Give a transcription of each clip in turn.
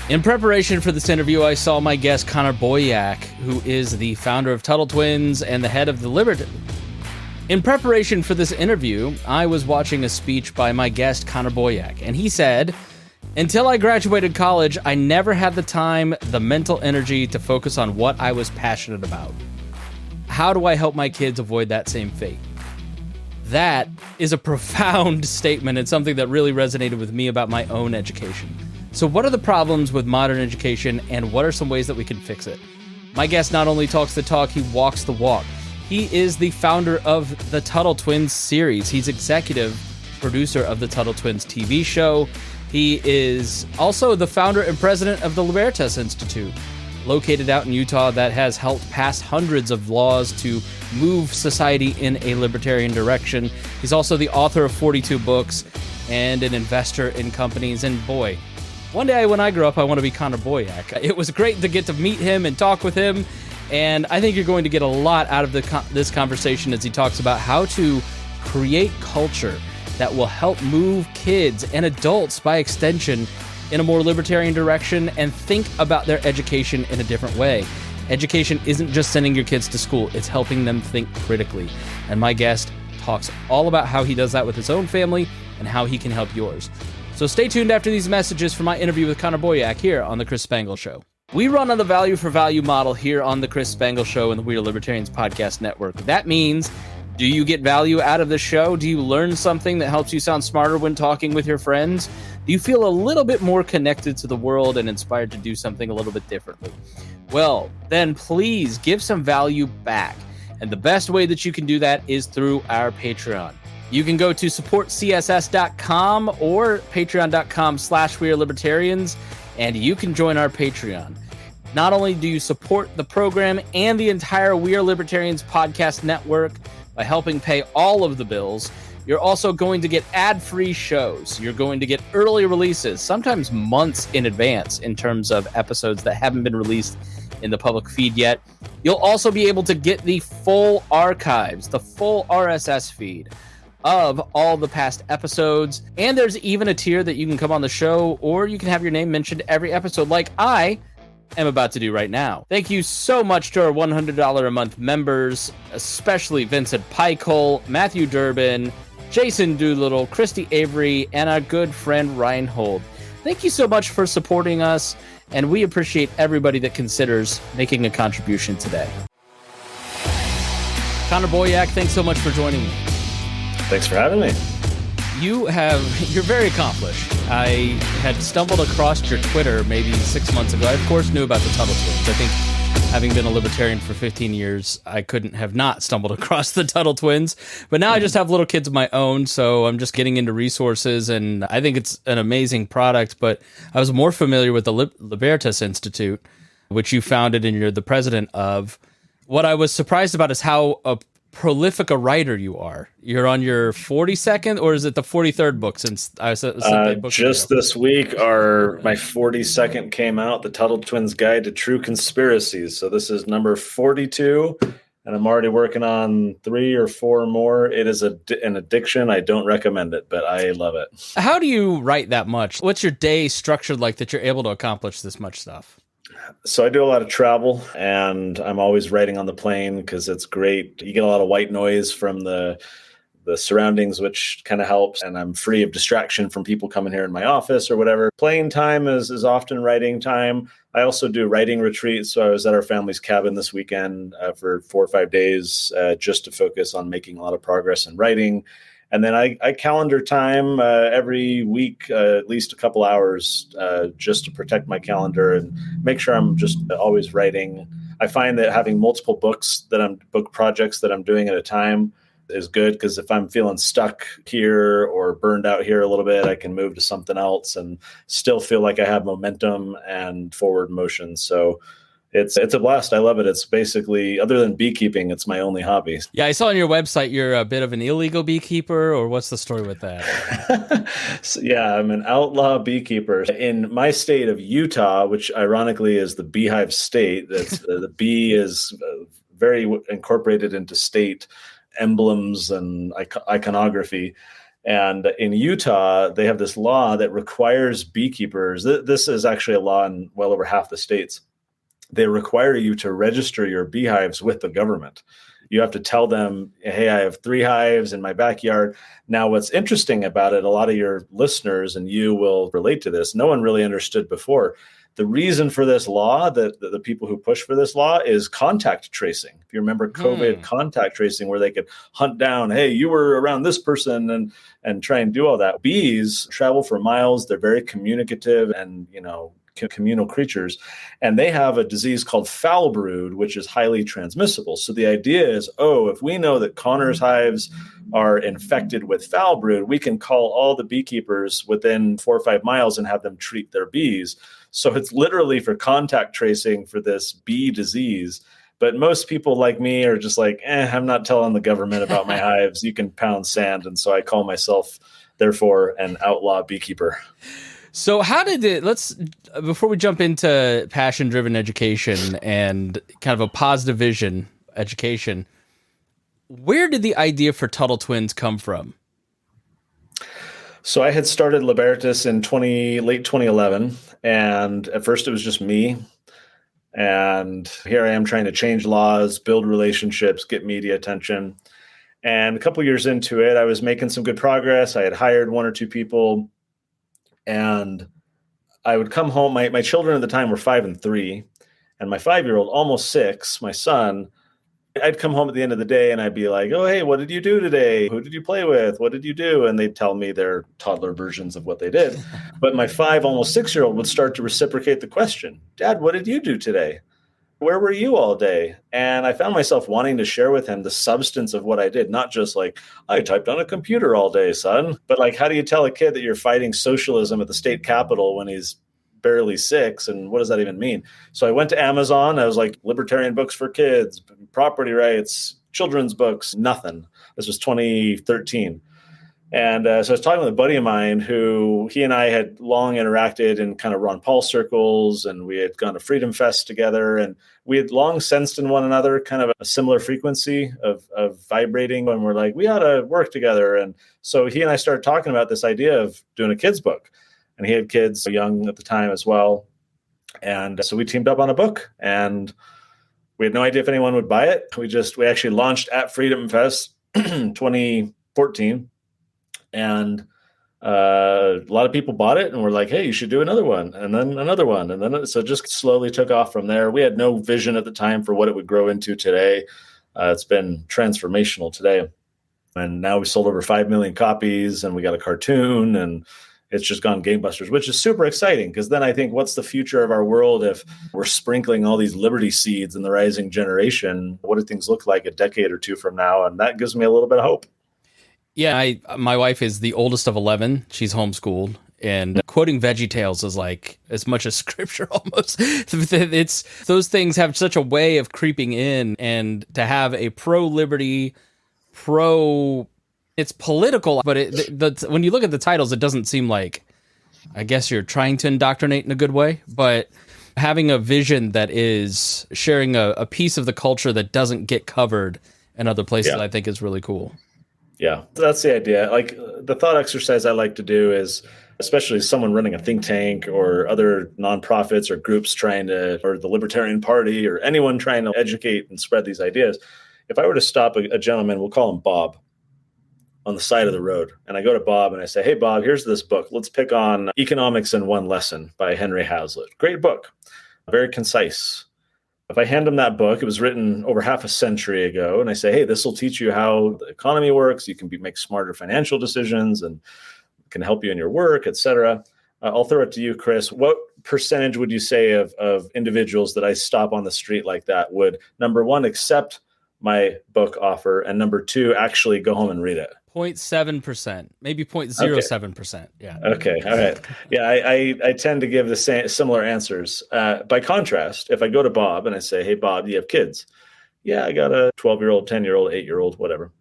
In preparation for this interview, I saw my guest Connor Boyack, who is the founder of Tuttle Twins and the head of the Libertas. In preparation for this interview, I was watching a speech by my guest Connor Boyack, and he said, "Until I graduated college, I never had the time, the mental energy to focus on what I was passionate about. How do I help my kids avoid that same fate?" That is a profound statement and something that really resonated with me about my own education. So what are the problems with modern education, and what are some ways that we can fix it? My guest not only talks the talk, he walks the walk. He is the founder of the Tuttle Twins series. He's executive producer of the Tuttle Twins TV show. He is also the founder and president of the Libertas Institute, located out in Utah, that has helped pass hundreds of laws to move society in a libertarian direction. He's also the author of 42 books and an investor in companies. And boy, one day when I grow up, I want to be Connor Boyack. It was great to get to meet him and talk with him, and I think you're going to get a lot out of this conversation as he talks about how to create culture that will help move kids and adults, by extension, in a more libertarian direction and think about their education in a different way. Education isn't just sending your kids to school, it's helping them think critically. And my guest talks all about how he does that with his own family and how he can help yours. So stay tuned after these messages for my interview with Connor Boyack here on The Chris Spangle Show. We run on the value for value model here on The Chris Spangle Show and the We Are Libertarians podcast network. That means, do you get value out of the show? Do you learn something that helps you sound smarter when talking with your friends? Do you feel a little bit more connected to the world and inspired to do something a little bit differently? Well, then please give some value back. And the best way that you can do that is through our Patreon. You can go to supportcss.com or patreon.com/wearelibertarians, and you can join our Patreon. Not only do you support the program and the entire We Are Libertarians podcast network by helping pay all of the bills, you're also going to get ad-free shows. You're going to get early releases, sometimes months in advance in terms of episodes that haven't been released in the public feed yet. You'll also be able to get the full archives, the full RSS feed of all the past episodes. And there's even a tier that you can come on the show, or you can have your name mentioned every episode, like I am about to do right now. Thank you so much to our $100 a month members, especially Vincent Pikehole, Matthew Durbin, Jason Doolittle, Christy Avery, and our good friend Reinhold. Thank you so much for supporting us, and we appreciate everybody that considers making a contribution today. Connor Boyack, thanks so much for joining me. Thanks for having me. You're very accomplished. I had stumbled across your Twitter maybe 6 months ago. I, of course, knew about the Tuttle Twins. I think, having been a libertarian for 15 years, I couldn't have not stumbled across the Tuttle Twins. But now I just have little kids of my own, so I'm just getting into resources, and I think it's an amazing product. But I was more familiar with the Libertas Institute, which you founded and you're the president of. What I was surprised about is how prolific a writer you are. You're on your 42nd, or is it the 43rd book since I said just this week my 42nd came out, the Tuttle Twins Guide to True Conspiracies. So this is number 42, and I'm already working on 3 or 4 more. It is an addiction. I don't recommend it, but I love it. How do you write that much? What's your day structured like that you're able to accomplish this much stuff? So I do a lot of travel, and I'm always writing on the plane because it's great. You get a lot of white noise from the surroundings, which kind of helps. And I'm free of distraction from people coming here in my office or whatever. Plane time is often writing time. I also do writing retreats. So I was at our family's cabin this weekend for 4 or 5 days just to focus on making a lot of progress in writing. And then I calendar time every week, at least a couple hours, just to protect my calendar and make sure I'm just always writing. I find that having multiple book projects that I'm doing at a time is good, because if I'm feeling stuck here or burned out here a little bit, I can move to something else and still feel like I have momentum and forward motion. So it's a blast. I love it. It's basically, other than beekeeping, it's my only hobby. Yeah, I saw on your website you're a bit of an illegal beekeeper, or what's the story with that? So, yeah, I'm an outlaw beekeeper. In my state of Utah, which ironically is the beehive state, that's the bee is very incorporated into state emblems and iconography. And in Utah, they have this law that requires beekeepers. This is actually a law in well over half the states. They require you to register your beehives with the government. You have to tell them, hey, I have 3 hives in my backyard. Now, what's interesting about it, a lot of your listeners and you will relate to this. No one really understood before. The reason for this law, that the people who push for this law, is contact tracing. If you remember COVID contact tracing, where they could hunt down, hey, you were around this person, and try and do all that. Bees travel for miles. They're very communicative and, communal creatures, and they have a disease called foul brood, which is highly transmissible. So the idea is, if we know that Connor's hives are infected with foul brood, we can call all the beekeepers within 4 or 5 miles and have them treat their bees. So it's literally for contact tracing for this bee disease. But most people like me are just like, I'm not telling the government about my hives. You can pound sand. And so I call myself, therefore, an outlaw beekeeper. So how did before we jump into passion-driven education and kind of a positive vision education, where did the idea for Tuttle Twins come from? So I had started Libertas in late 2011, and at first it was just me. And here I am trying to change laws, build relationships, get media attention. And a couple years into it, I was making some good progress. I had hired 1 or 2 people. And I would come home. My children at the time were 5 and 3, and my 5-year-old, almost 6, my son, I'd come home at the end of the day and I'd be like, oh, hey, what did you do today? Who did you play with? What did you do? And they'd tell me their toddler versions of what they did. But my 5, almost 6-year-old would start to reciprocate the question, Dad, what did you do today? Where were you all day? And I found myself wanting to share with him the substance of what I did, not just like, I typed on a computer all day, son. But like, how do you tell a kid that you're fighting socialism at the state capitol when he's barely 6? And what does that even mean? So I went to Amazon. I was like, libertarian books for kids, property rights, children's books, nothing. This was 2013. And so I was talking with a buddy of mine who he and I had long interacted in kind of Ron Paul circles, and we had gone to Freedom Fest together, and we had long sensed in one another kind of a similar frequency of vibrating, and we're like, we ought to work together. And so he and I started talking about this idea of doing a kid's book, and he had kids young at the time as well. And so we teamed up on a book, and we had no idea if anyone would buy it. We actually launched at Freedom Fest 2014. And a lot of people bought it and were like, hey, you should do another one, and then another one. And then so it just slowly took off from there. We had no vision at the time for what it would grow into today. It's been transformational today. And now we sold over 5 million copies, and we got a cartoon, and it's just gone gangbusters, which is super exciting, because then I think, what's the future of our world if we're sprinkling all these liberty seeds in the rising generation? What do things look like a decade or 2 from now? And that gives me a little bit of hope. Yeah, my wife is the oldest of 11. She's homeschooled, and quoting VeggieTales is like as much as scripture almost. It's those things have such a way of creeping in, and to have a pro-liberty, it's political, but when you look at the titles, it doesn't seem like, I guess you're trying to indoctrinate in a good way, but having a vision that is sharing a piece of the culture that doesn't get covered in other places, I think is really cool. Yeah, that's the idea. Like, the thought exercise I like to do is, especially someone running a think tank or other nonprofits or groups or the Libertarian Party or anyone trying to educate and spread these ideas. If I were to stop a gentleman, we'll call him Bob, on the side of the road, and I go to Bob and I say, hey, Bob, here's this book. Let's pick on Economics in One Lesson by Henry Hazlitt. Great book, very concise. If I hand him that book, it was written over half a century ago, and I say, hey, this will teach you how the economy works. You can make smarter financial decisions and can help you in your work, et cetera. I'll throw it to you, Chris. What percentage would you say of individuals that I stop on the street like that would, number 1, accept my book offer, and number 2, actually go home and read it? 0.7%, maybe 0.07%. Yeah. Okay. All right. Yeah. I tend to give the similar answers. By contrast, if I go to Bob and I say, hey, Bob, do you have kids? Yeah, I got a 12-year-old, 10-year-old, 8-year-old, whatever.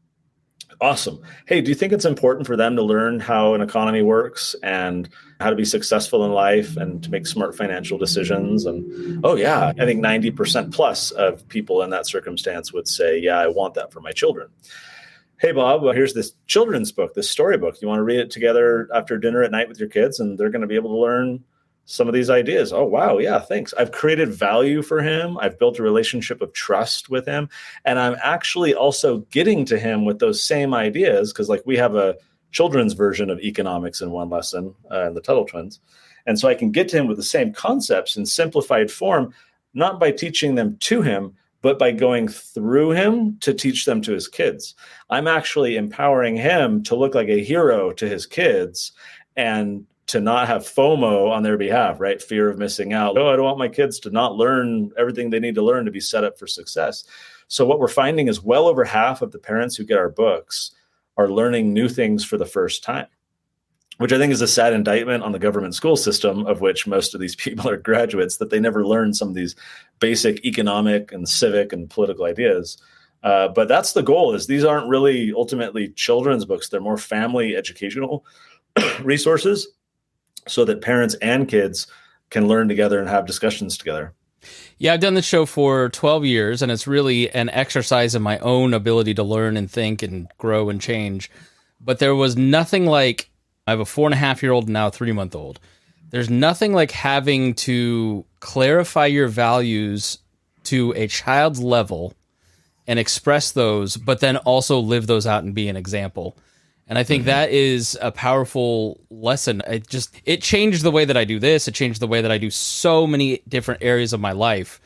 Awesome. Hey, do you think it's important for them to learn how an economy works and how to be successful in life and to make smart financial decisions? And, oh, yeah, I think 90% plus of people in that circumstance would say, yeah, I want that for my children. hey, Bob, well, here's this children's book, this storybook. You want to read it together after dinner at night with your kids, and they're going to be able to learn some of these ideas. Oh, wow. Yeah, thanks. I've created value for him. I've built a relationship of trust with him. And I'm actually also getting to him with those same ideas, because like we have a children's version of economics in one lesson in the Tuttle Twins. And so I can get to him with the same concepts in simplified form, not by teaching them to him, but by going through him to teach them to his kids. I'm actually empowering him to look like a hero to his kids and to not have FOMO on their behalf, right? Fear of missing out. Oh, I don't want my kids to not learn everything they need to learn to be set up for success. So what we're finding is well over half of the parents who get our books are learning new things for the first time, which I think is a sad indictment on the government school system, of which most of these people are graduates, that they never learned some of these basic economic and civic and political ideas. But that's the goal, is these aren't really ultimately children's books. They're more family educational resources, so that parents and kids can learn together and have discussions together. Yeah, I've done this show for 12 years, and it's really an exercise in my own ability to learn and think and grow and change. But there was nothing like, I have a 4.5-year-old and now a 3-month-old. There's nothing like having to clarify your values to a child's level and express those, but then also live those out and be an example. And I think that is a powerful lesson. It changed the way that I do this. It changed the way that I do so many different areas of my life,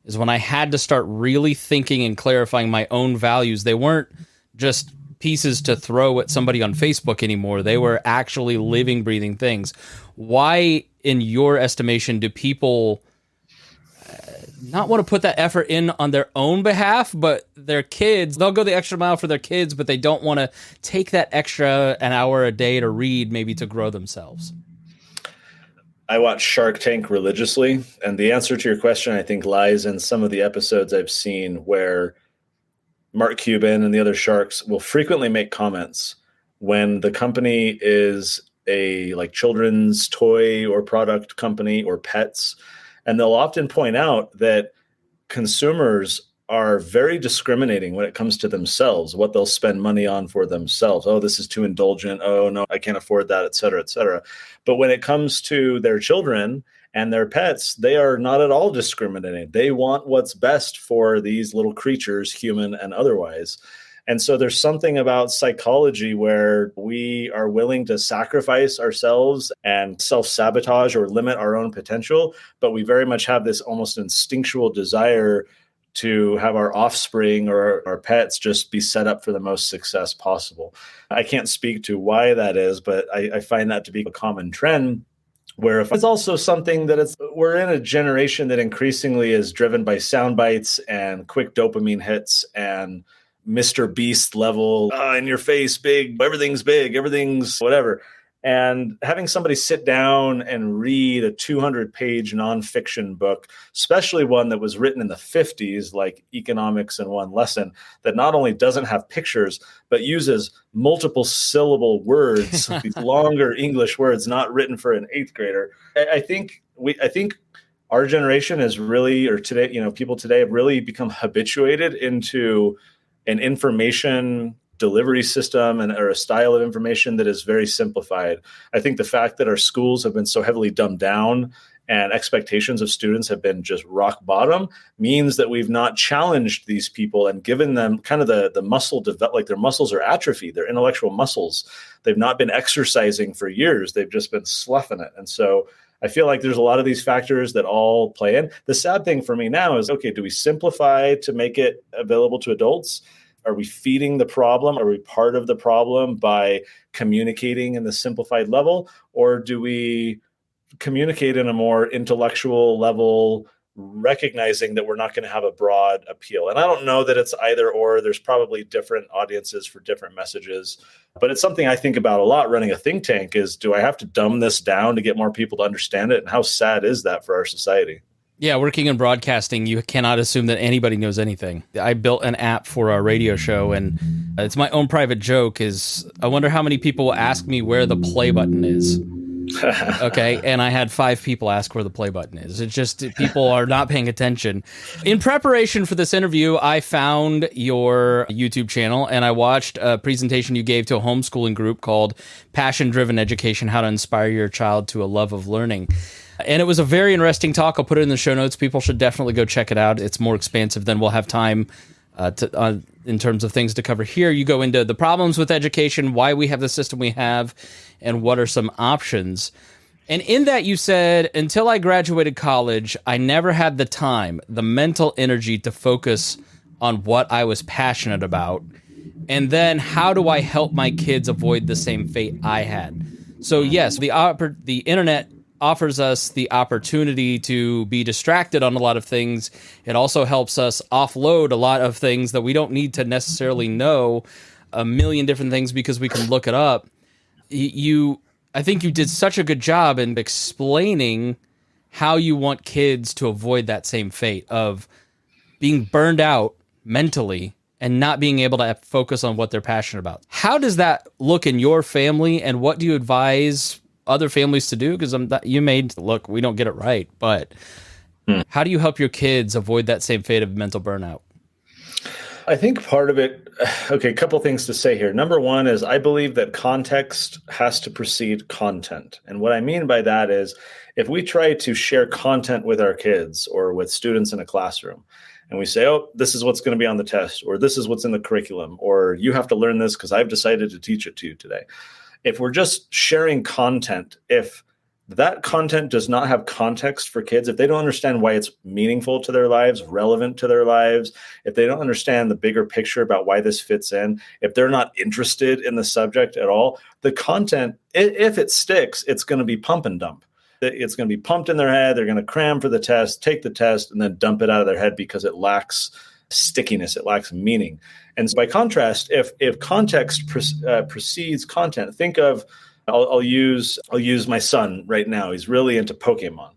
is when I had to start really thinking and clarifying my own values. They weren't just pieces to throw at somebody on Facebook anymore. They were actually living, breathing things. Why, in your estimation, do people not want to put that effort in on their own behalf, but their kids, they'll go the extra mile for their kids, but they don't want to take that extra an hour a day to read, maybe to grow themselves? I watch Shark Tank religiously, and the answer to your question, I think, lies in some of the episodes I've seen where Mark Cuban and the other sharks will frequently make comments when the company is a like children's toy or product company or pets. And they'll often point out that consumers are very discriminating when it comes to themselves, what they'll spend money on for themselves. Oh, this is too indulgent. Oh, no, I can't afford that, et cetera, et cetera. But when it comes to their children and their pets, they are not at all discriminating. They want what's best for these little creatures, human and otherwise. And so there's something about psychology where we are willing to sacrifice ourselves and self-sabotage or limit our own potential, but we very much have this almost instinctual desire to have our offspring or our pets just be set up for the most success possible. I can't speak to why that is, but I find that to be a common trend, where if it's also something that we're in a generation that increasingly is driven by sound bites and quick dopamine hits and Mr. Beast level, in your face, everything's whatever. And having somebody sit down and read a 200-page nonfiction book, especially one that was written in the 50s, like Economics in One Lesson, that not only doesn't have pictures, but uses multiple syllable words, these longer English words not written for an 8th grader. I think our generation is really, or today, people today have really become habituated into an information delivery system or a style of information that is very simplified. I think the fact that our schools have been so heavily dumbed down and expectations of students have been just rock bottom means that we've not challenged these people and given them kind of the muscle develop, like their muscles are atrophied, their intellectual muscles. They've not been exercising for years. They've just been sloughing it. And so I feel like there's a lot of these factors that all play in. The sad thing for me now is, okay, do we simplify to make it available to adults? Are we feeding the problem? Are we part of the problem by communicating in the simplified level? Or do we communicate in a more intellectual level, recognizing that we're not going to have a broad appeal? And I don't know that it's either or. There's probably different audiences for different messages. But it's something I think about a lot running a think tank is, do I have to dumb this down to get more people to understand it? And how sad is that for our society? Yeah, working in broadcasting, you cannot assume that anybody knows anything. I built an app for our radio show, and it's my own private joke is, I wonder how many people will ask me where the play button is. Okay. And I had 5 people ask where the play button is. It's just people are not paying attention. In preparation for this interview, I found your YouTube channel and I watched a presentation you gave to a homeschooling group called Passion Driven Education: How to Inspire Your Child to a Love of Learning. And it was a very interesting talk. I'll put it in the show notes. People should definitely go check it out. It's more expansive than we'll have time in terms of things to cover here. You go into the problems with education, why we have the system we have, and what are some options. And in that you said, until I graduated college, I never had the time, the mental energy to focus on what I was passionate about. And then how do I help my kids avoid the same fate I had? So yes, the internet offers us the opportunity to be distracted on a lot of things. It also helps us offload a lot of things that we don't need to necessarily know a million different things because we can look it up. I think you did such a good job in explaining how you want kids to avoid that same fate of being burned out mentally and not being able to focus on what they're passionate about. How does that look in your family, and what do you advise other families to do? Because we don't get it right, but how do you help your kids avoid that same fate of mental burnout? I think part of it, okay, a couple things to say here. Number one is I believe that context has to precede content. And what I mean by that is if we try to share content with our kids or with students in a classroom, and we say, oh, this is what's going to be on the test, or this is what's in the curriculum, or you have to learn this because I've decided to teach it to you today. If we're just sharing content, if that content does not have context for kids, if they don't understand why it's meaningful to their lives, relevant to their lives, if they don't understand the bigger picture about why this fits in, if they're not interested in the subject at all, the content, if it sticks, it's going to be pump and dump. It's going to be pumped in their head. They're going to cram for the test, take the test, and then dump it out of their head because it lacks stickiness. It lacks meaning. And so by contrast, if context precedes content, think of, I'll use my son right now. He's really into Pokemon.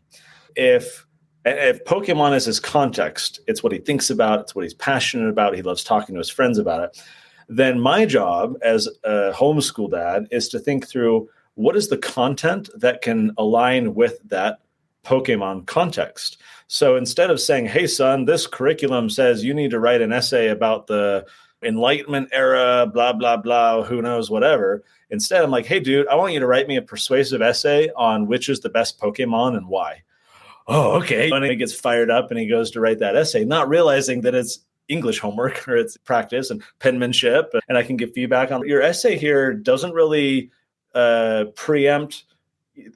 If Pokemon is his context, it's what he thinks about, it's what he's passionate about, he loves talking to his friends about it, then my job as a homeschool dad is to think through what is the content that can align with that Pokemon context. So instead of saying, hey, son, this curriculum says you need to write an essay about the Enlightenment era, blah, blah, blah, who knows, whatever. Instead, I'm like, hey, dude, I want you to write me a persuasive essay on which is the best Pokemon and why. Oh, okay. And he gets fired up and he goes to write that essay, not realizing that it's English homework or it's practice and penmanship. And I can give feedback on your essay here doesn't really preempt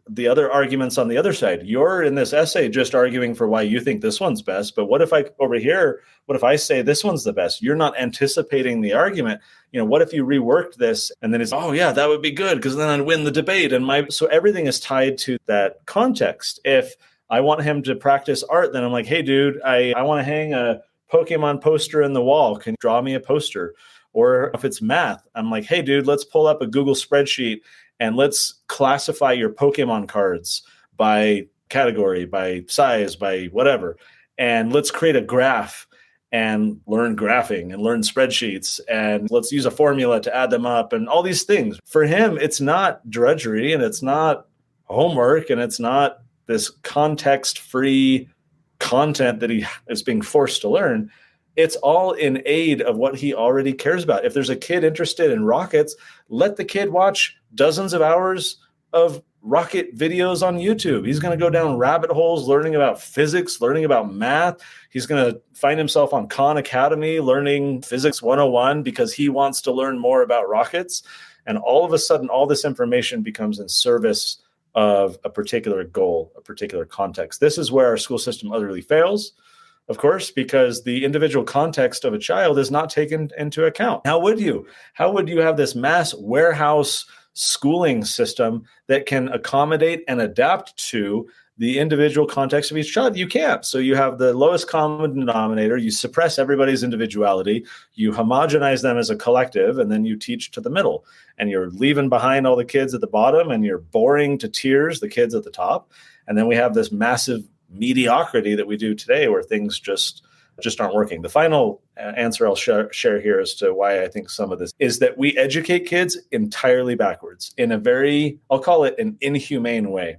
the other arguments on the other side. You're in this essay just arguing for why you think this one's best. But what if I say this one's the best? You're not anticipating the argument. What if you reworked this and then it's, oh yeah, that would be good because then I'd win the debate. So everything is tied to that context. If I want him to practice art, then I'm like, hey dude, I want to hang a Pokemon poster in the wall. Can you draw me a poster? Or if it's math, I'm like, hey dude, let's pull up a Google spreadsheet and let's classify your Pokemon cards by category, by size, by whatever. And let's create a graph and learn graphing and learn spreadsheets. And let's use a formula to add them up and all these things. For him, it's not drudgery and it's not homework and it's not this context-free content that he is being forced to learn. It's all in aid of what he already cares about. If there's a kid interested in rockets, let the kid watch dozens of hours of rocket videos on YouTube. He's going to go down rabbit holes learning about physics, learning about math. He's going to find himself on Khan Academy learning Physics 101 because he wants to learn more about rockets. And all of a sudden, all this information becomes in service of a particular goal, a particular context. This is where our school system utterly fails, of course, because the individual context of a child is not taken into account. How would you have this mass warehouse schooling system that can accommodate and adapt to the individual context of each child? You can't. So you have the lowest common denominator. You suppress everybody's individuality. You homogenize them as a collective, and then you teach to the middle. And you're leaving behind all the kids at the bottom, and you're boring to tears the kids at the top. And then we have this massive mediocrity that we do today where things just just aren't working. The final answer I'll share here as to why I think some of this is that we educate kids entirely backwards in a very, I'll call it an inhumane way.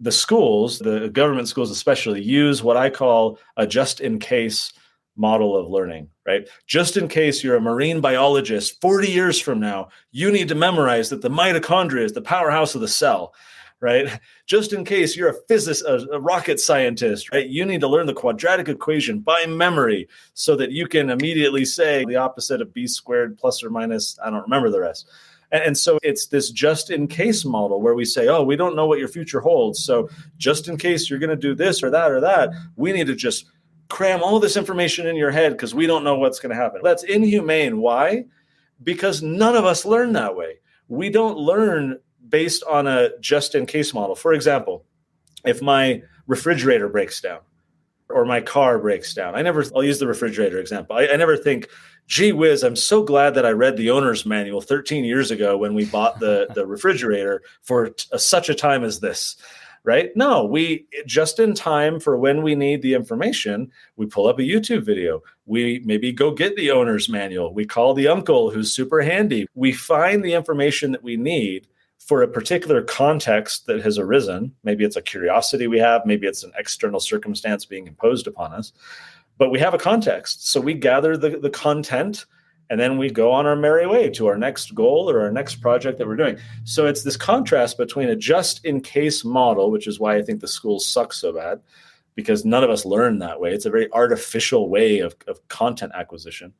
The schools, the government schools especially, use what I call a just-in-case model of learning, right? Just in case you're a marine biologist 40 years from now, you need to memorize that the mitochondria is the powerhouse of the cell, right? Just in case you're a rocket scientist, right? You need to learn the quadratic equation by memory so that you can immediately say the opposite of b squared plus or minus, I don't remember the rest. And so it's this just in case model where we say, oh, we don't know what your future holds. So just in case you're going to do this or that, we need to just cram all this information in your head because we don't know what's going to happen. That's inhumane. Why? Because none of us learn that way. We don't learn based on a just in case model. For example, if my refrigerator breaks down or my car breaks down, I'll use the refrigerator example. I never think, gee whiz, I'm so glad that I read the owner's manual 13 years ago when we bought the refrigerator for such a time as this, right? No, we just in time for when we need the information, we pull up a YouTube video. We maybe go get the owner's manual. We call the uncle who's super handy. We find the information that we need for a particular context that has arisen. Maybe it's a curiosity we have. Maybe it's an external circumstance being imposed upon us. But we have a context. So we gather the content, and then we go on our merry way to our next goal or our next project that we're doing. So it's this contrast between a just-in-case model, which is why I think the schools suck so bad, because none of us learn that way. It's a very artificial way of content acquisition,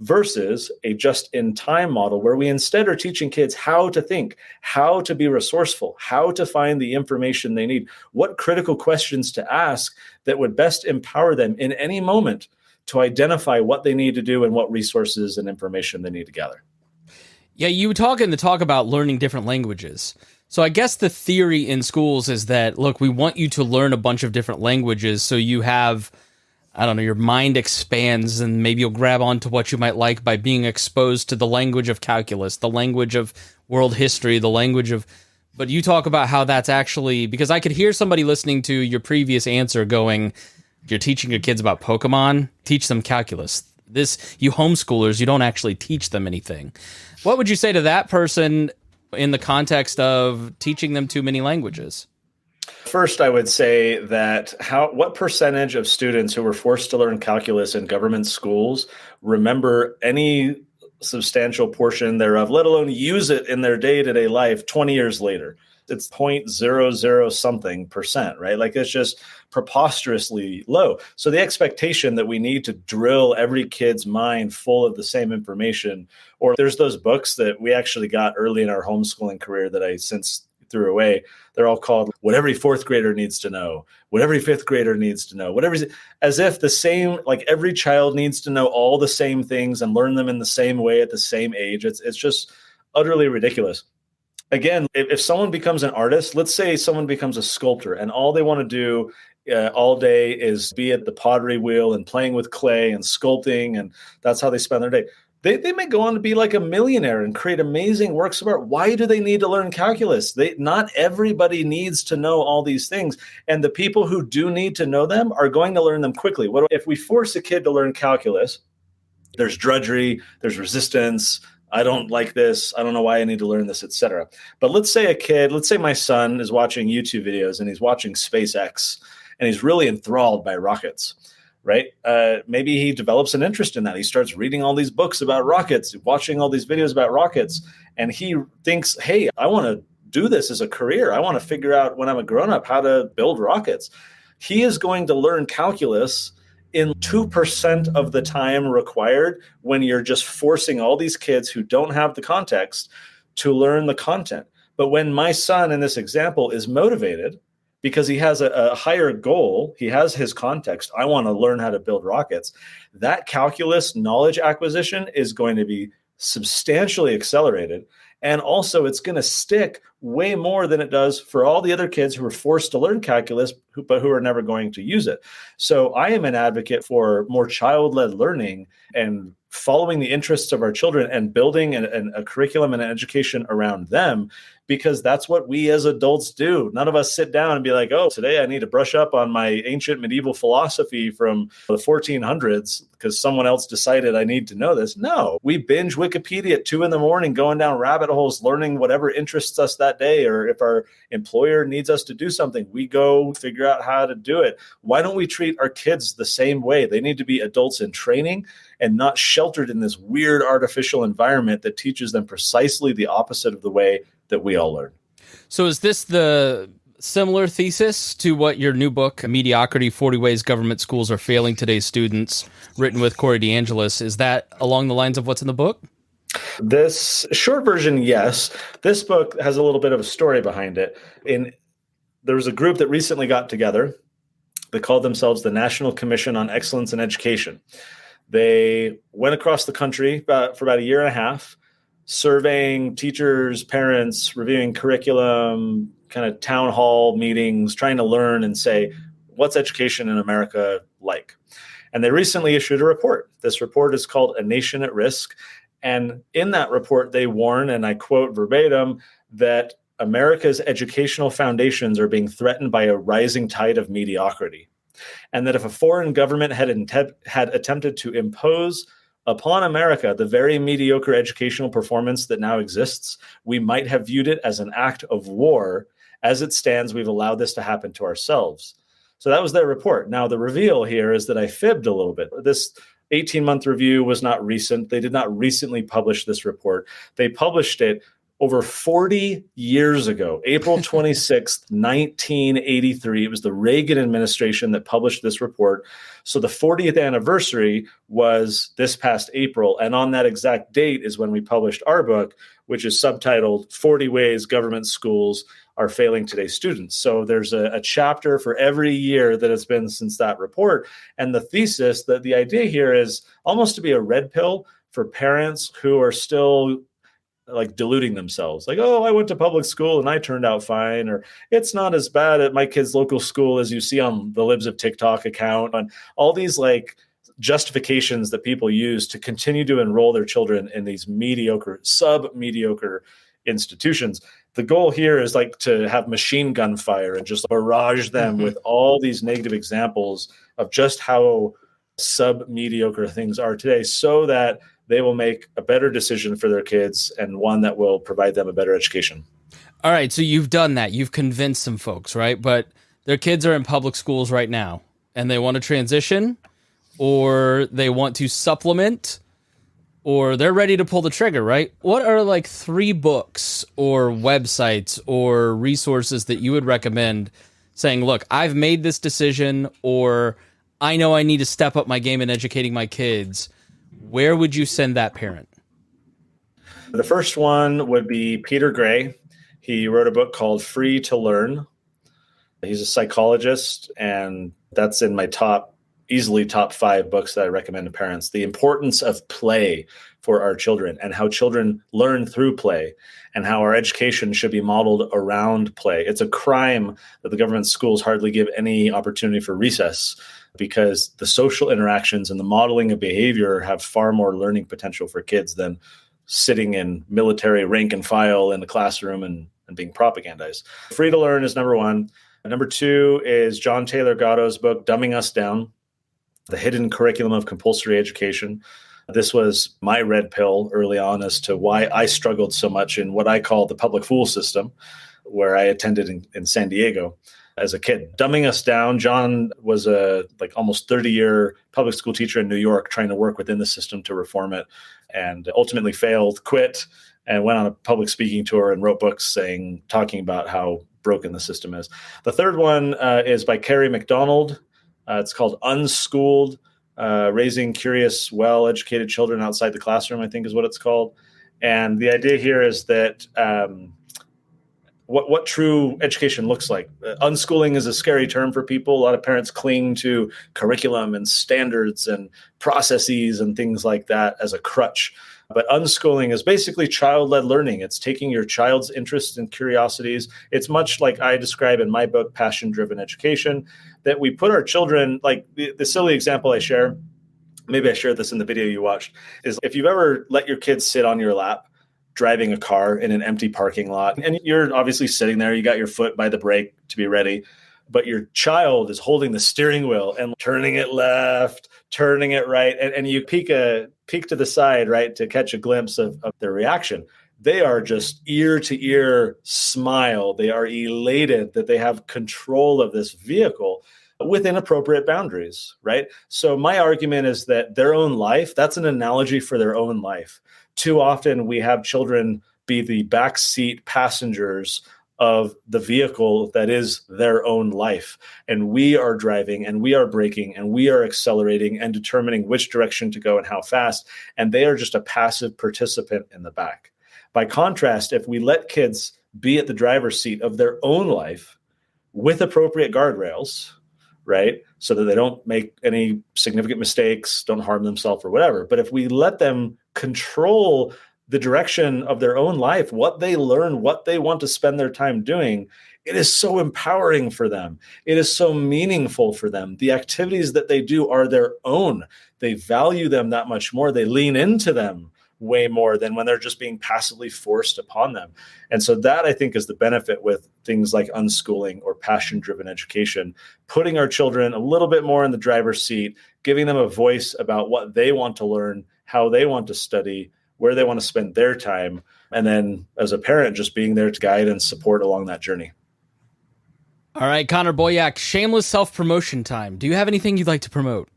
versus a just-in-time model where we instead are teaching kids how to think, how to be resourceful, how to find the information they need, what critical questions to ask that would best empower them in any moment to identify what they need to do and what resources and information they need to gather. Yeah, you talk in the talk about learning different languages. So I guess the theory in schools is that, look, we want you to learn a bunch of different languages so you have, I don't know, your mind expands and maybe you'll grab onto what you might like by being exposed to the language of calculus, the language of world history, the language of... But you talk about how that's actually... Because I could hear somebody listening to your previous answer going, you're teaching your kids about Pokemon, teach them calculus. This, you homeschoolers, you don't actually teach them anything. What would you say to that person in the context of teaching them too many languages? First, I would say that what percentage of students who were forced to learn calculus in government schools remember any substantial portion thereof, let alone use it in their day-to-day life 20 years later? It's 0.00 something percent, right? Like it's just preposterously low. So the expectation that we need to drill every kid's mind full of the same information, or there's those books that we actually got early in our homeschooling career that I since threw away. They're all called What Every Fourth Grader Needs to Know, What Every Fifth Grader Needs to Know, as if the same, like every child needs to know all the same things and learn them in the same way at the same age. It's just utterly ridiculous. Again, if someone becomes an artist, let's say someone becomes a sculptor and all they want to do all day is be at the pottery wheel and playing with clay and sculpting, and that's how they spend their day. They may go on to be like a millionaire and create amazing works of art. Why do they need to learn calculus? Not everybody needs to know all these things. And the people who do need to know them are going to learn them quickly. If we force a kid to learn calculus, there's drudgery, there's resistance. I don't like this. I don't know why I need to learn this, etc. But let's say my son is watching YouTube videos and he's watching SpaceX and he's really enthralled by rockets. Right? Maybe he develops an interest in that. He starts reading all these books about rockets, watching all these videos about rockets, and he thinks, hey, I want to do this as a career. I want to figure out when I'm a grown-up how to build rockets. He is going to learn calculus in 2% of the time required when you're just forcing all these kids who don't have the context to learn the content. But when my son in this example is motivated, because he has a higher goal, he has his context, I want to learn how to build rockets, that calculus knowledge acquisition is going to be substantially accelerated. And also it's going to stick way more than it does for all the other kids who are forced to learn calculus, but who are never going to use it. So I am an advocate for more child-led learning and following the interests of our children and building a curriculum and an education around them, because that's what we as adults do. None of us sit down and be like, oh, today I need to brush up on my ancient medieval philosophy from the 1400s because someone else decided I need to know this. No, we binge Wikipedia at 2 a.m, going down rabbit holes, learning whatever interests us that day. Or if our employer needs us to do something, we go figure out how to do it. Why don't we treat our kids the same way? They need to be adults in training and not sheltered in this weird artificial environment that teaches them precisely the opposite of the way that we all learn. So is this the similar thesis to what your new book, Mediocrity, 40 Ways Government Schools Are Failing Today's Students, written with Corey DeAngelis? Is that along the lines of what's in the book? This short version, yes. This book has a little bit of a story behind it. There was a group that recently got together. They called themselves the National Commission on Excellence in Education. They went across the country for about a year and a half, surveying teachers, parents, reviewing curriculum, kind of town hall meetings, trying to learn and say, what's education in America like? And they recently issued a report. This report is called A Nation at Risk. And in that report, they warn, and I quote verbatim, that America's educational foundations are being threatened by a rising tide of mediocrity. And that if a foreign government had attempted to impose upon America the very mediocre educational performance that now exists, we might have viewed it as an act of war. As it stands, we've allowed this to happen to ourselves. So that was their report. Now, the reveal here is that I fibbed a little bit. This 18-month review was not recent. They did not recently publish this report. They published it over 40 years ago, April 26th, 1983. It was the Reagan administration that published this report. So the 40th anniversary was this past April. And on that exact date is when we published our book, which is subtitled 40 Ways Government Schools Are Failing Today's Students. So there's a chapter for every year that has been since that report. And the thesis, that the idea here is almost to be a red pill for parents who are still like deluding themselves. Like, oh, I went to public school and I turned out fine. Or it's not as bad at my kid's local school as you see on the Libs of TikTok account. And all these like justifications that people use to continue to enroll their children in these mediocre, sub-mediocre institutions. The goal here is like to have machine gun fire and just barrage them with all these negative examples of just how sub-mediocre things are today, so that they will make a better decision for their kids and one that will provide them a better education. All right, so you've done that. You've convinced some folks, right? But their kids are in public schools right now, and they want to transition, or they want to supplement, or they're ready to pull the trigger, right? What are like 3 books or websites or resources that you would recommend saying, look, I've made this decision, or I know I need to step up my game in educating my kids? Where would you send that parent? The first one would be Peter Gray. He wrote a book called Free to Learn. He's a psychologist, and that's in my easily top 5 books that I recommend to parents. The importance of play for our children and how children learn through play and how our education should be modeled around play. It's a crime that the government schools hardly give any opportunity for recess, because the social interactions and the modeling of behavior have far more learning potential for kids than sitting in military rank and file in the classroom and being propagandized. Free to Learn is number 1. Number 2 is John Taylor Gatto's book, Dumbing Us Down, The Hidden Curriculum of Compulsory Education. This was my red pill early on as to why I struggled so much in what I call the public school system, where I attended in San Diego as a kid. Dumbing Us Down, John was a almost 30-year public school teacher in New York trying to work within the system to reform it, and ultimately failed, quit, and went on a public speaking tour and wrote books talking about how broken the system is. The third one is by Carrie McDonald. It's called Unschooled, Raising Curious, Well-Educated Children Outside the Classroom, I think is what it's called. And the idea here is that what true education looks like. Unschooling is a scary term for people. A lot of parents cling to curriculum and standards and processes and things like that as a crutch. But unschooling is basically child-led learning. It's taking your child's interests and curiosities. It's much like I describe in my book, Passion-Driven Education, that we put our children, like the silly example I share, maybe I shared this in the video you watched, is if you've ever let your kids sit on your lap driving a car in an empty parking lot, and you're obviously sitting there, you got your foot by the brake to be ready, but your child is holding the steering wheel and turning it left, turning it right, and you peek to the side, right, to catch a glimpse of their reaction. They are just ear to ear smile. They are elated that they have control of this vehicle within appropriate boundaries, right? So my argument is that their own life, that's an analogy for their own life. Too often we have children be the backseat passengers of the vehicle that is their own life. And we are driving and we are braking and we are accelerating and determining which direction to go and how fast. And they are just a passive participant in the back. By contrast, if we let kids be at the driver's seat of their own life with appropriate guardrails, right, so that they don't make any significant mistakes, don't harm themselves or whatever. But if we let them control the direction of their own life, what they learn, what they want to spend their time doing, it is so empowering for them. It is so meaningful for them. The activities that they do are their own. They value them that much more. They lean into them way more than when they're just being passively forced upon them. And so that, I think, is the benefit with things like unschooling or passion-driven education, putting our children a little bit more in the driver's seat, giving them a voice about what they want to learn, how they want to study, where they want to spend their time, and then as a parent, just being there to guide and support along that journey. All right, Connor Boyack, shameless self-promotion time. Do you have anything you'd like to promote?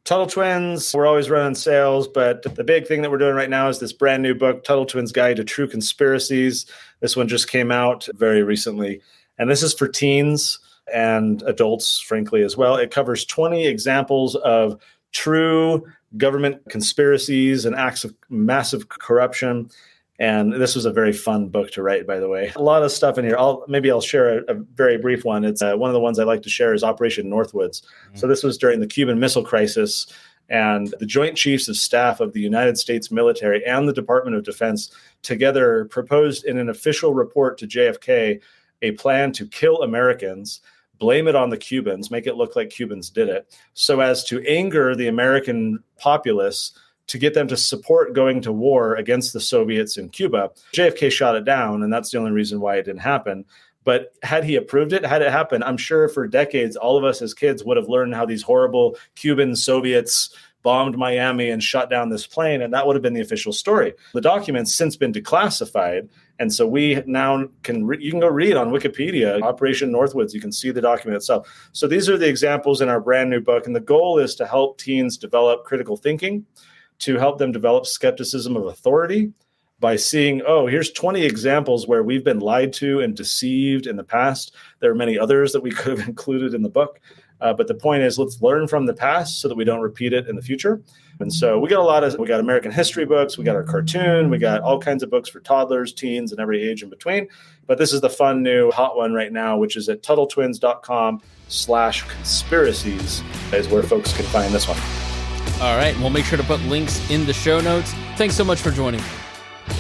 Tuttle Twins, we're always running sales, but the big thing that we're doing right now is this brand new book, Tuttle Twins Guide to True Conspiracies. This one just came out very recently, and this is for teens and adults, frankly, as well. It covers 20 examples of true government conspiracies and acts of massive corruption. And this was a very fun book to write, by the way. A lot of stuff in here. I'll share a very brief one. It's one of the ones I like to share is Operation Northwoods. Mm-hmm. So this was during the Cuban Missile Crisis, and the Joint Chiefs of Staff of the United States military and the Department of Defense together proposed in an official report to JFK a plan to kill Americans, blame it on the Cubans, make it look like Cubans did it, so as to anger the American populace to get them to support going to war against the Soviets in Cuba. JFK shot it down, and that's the only reason why it didn't happen. But had he approved it, had it happened, I'm sure for decades, all of us as kids would have learned how these horrible Cuban Soviets bombed Miami and shot down this plane, and that would have been the official story. The document's since been declassified, and so we now you can go read on Wikipedia, Operation Northwoods, you can see the document itself. So these are the examples in our brand new book, and the goal is to help teens develop critical thinking, to help them develop skepticism of authority by seeing, oh, here's 20 examples where we've been lied to and deceived in the past. There are many others that we could have included in the book. But the point is, let's learn from the past so that we don't repeat it in the future. And so we got American history books, we got our cartoon, we got all kinds of books for toddlers, teens, and every age in between. But this is the fun new hot one right now, which is at TuttleTwins.com/conspiracies is where folks can find this one. All right, we'll make sure to put links in the show notes. Thanks so much for joining me.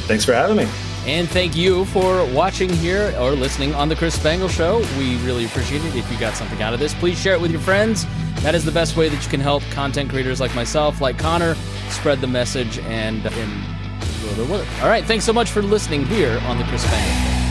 Thanks for having me. And thank you for watching here or listening on The Chris Spangle Show. We really appreciate it. If you got something out of this, please share it with your friends. That is the best way that you can help content creators like myself, like Connor, spread the message and go to work. All right, thanks so much for listening here on The Chris Spangle Show.